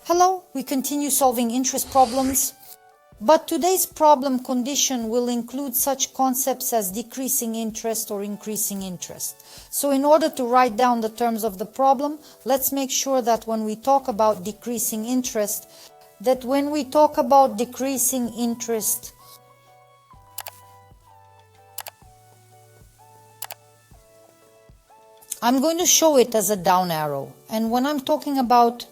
Hello, we continue solving interest problems, but today's problem condition will include such concepts as decreasing interest or increasing interest. So in order to write down the terms of the problem, let's make sure that when we talk about decreasing interest, I'm going to show it as a down arrow. And when I'm talking about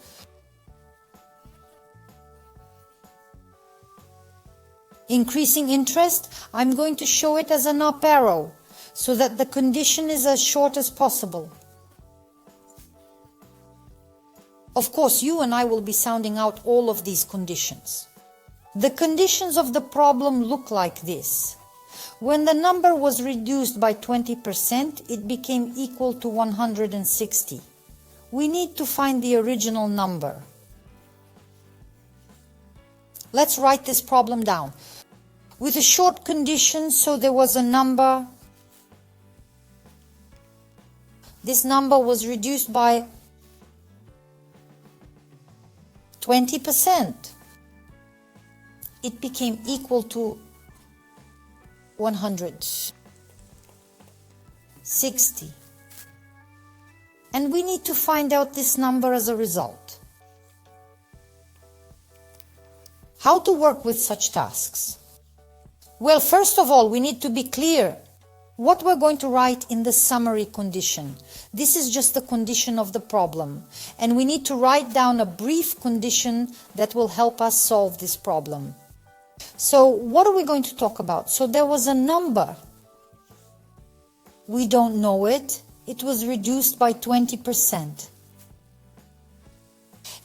increasing interest, I'm going to show it as an up arrow so that the condition is as short as possible. Of course, you and I will be sounding out all of these conditions. The conditions of the problem look like this. When the number was reduced by 20%, it became equal to 160. We need to find the original number. Let's write this problem down. With a short condition, so there was a number. This number was reduced by 20%. It became equal to 160. And we need to find out this number as a result. How to work with such tasks? Well, first of all, we need to be clear what we're going to write in the summary condition. This is just the condition of the problem, and we need to write down a brief condition that will help us solve this problem. So what are we going to talk about? So there was a number. We don't know it. It was reduced by 20%.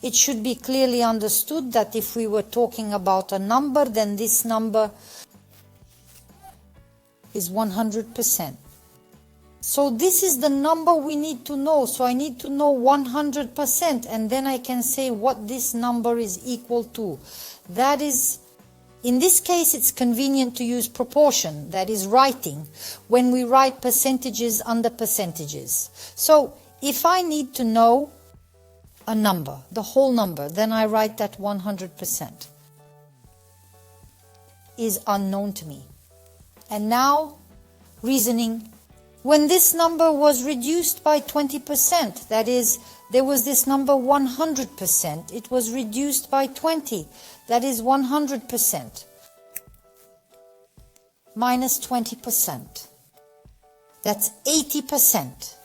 It should be clearly understood that if we were talking about a number, then this number is 100%. So this is the number we need to know. So I need to know 100%, and then I can say what this number is equal to. That is, in this case, it's convenient to use proportion, that is writing, when we write percentages under percentages. So if I need to know a number, the whole number, then I write that 100% is unknown to me. And now, reasoning. When this number was reduced by 20%, that is, there was this number 100%, it was reduced by 20, that is 100%, minus 20%, that's 80%.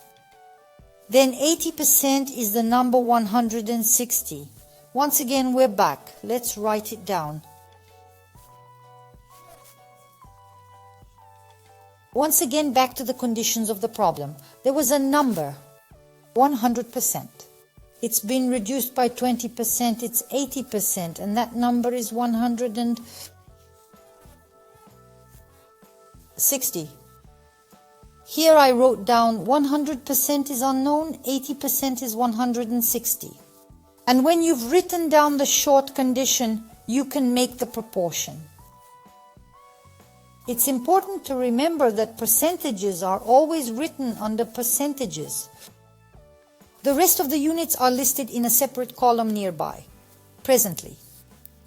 Then 80% is the number 160. Once again, we're back. Let's write it down. Once again, back to the conditions of the problem. There was a number, 100%. It's been reduced by 20%, it's 80%, and that number is 160. Here I wrote down 100% is unknown, 80% is 160. And when you've written down the short condition, you can make the proportion. It's important to remember that percentages are always written under percentages. The rest of the units are listed in a separate column nearby, presently.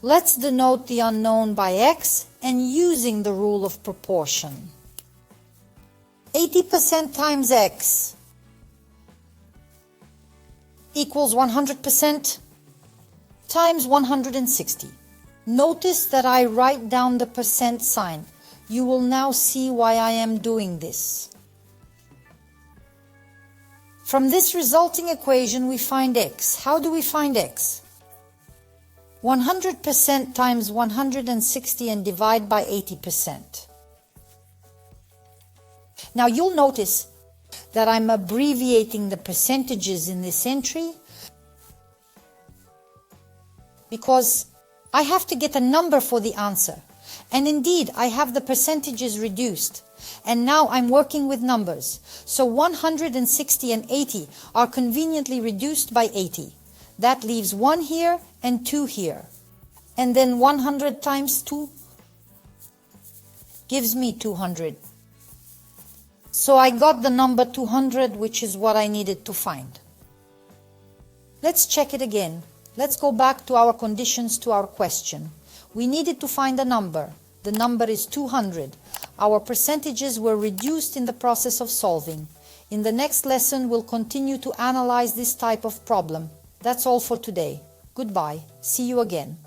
Let's denote the unknown by x and using the rule of proportion. 80% times x equals 100% times 160. Notice that I write down the percent sign. You will now see why I am doing this. From this resulting equation, we find x. How do we find x? 100% times 160 and divide by 80%. Now you'll notice that I'm abbreviating the percentages in this entry because I have to get a number for the answer. And indeed, I have the percentages reduced. And now I'm working with numbers. So 160 and 80 are conveniently reduced by 80. That leaves 1 here and 2 here. And then 100 times 2 gives me 200. So I got the number 200, which is what I needed to find. Let's check it again. Let's go back to our conditions to our question. We needed to find a number. The number is 200. Our percentages were reduced in the process of solving. In the next lesson, we'll continue to analyze this type of problem. That's all for today. Goodbye. See you again.